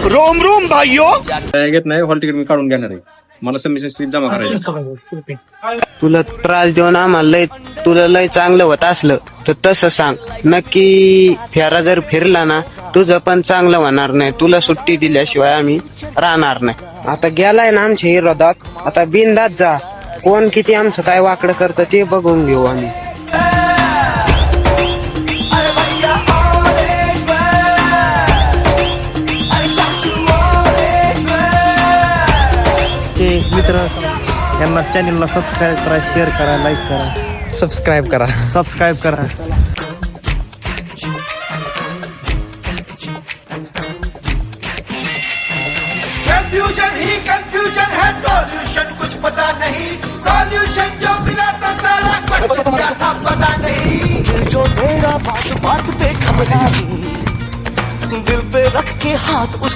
Rome Rome भाइयों. घेत नाही, हॉल तिकीट मी काढून घेणार आहे. मला सबमिशन स्लिप जमा करायची. तुला त्रास देऊन आम्हाला तुला लय चांगलं होत असलं तर तसं सांग. नक्की फेरा जर फिरला ना तुझं पण चांगलं होणार नाही. तुला सुट्टी दिल्याशिवाय आम्ही राहणार नाही. आता गेलाय ना आमच्या विरोधात, आता बिनधास्त जा. कोण किती आमचं काय वाकडं करतं ते बघून घेऊ आम्ही. मित्र यांना चॅनलला सबस्क्राईब करा, शेअर करा, लाईक करा, सबस्क्राईब करा. कंफ्यूजन ही कंफ्यूजन है, सॉल्यूशन कुछ पता नहीं. सॉल्यूशन जो मिला तो सारा क्वेश्चन क्या था पता नहीं. जो तेरा बात बात पे घबरा, दिल पे रख के हाथ उसे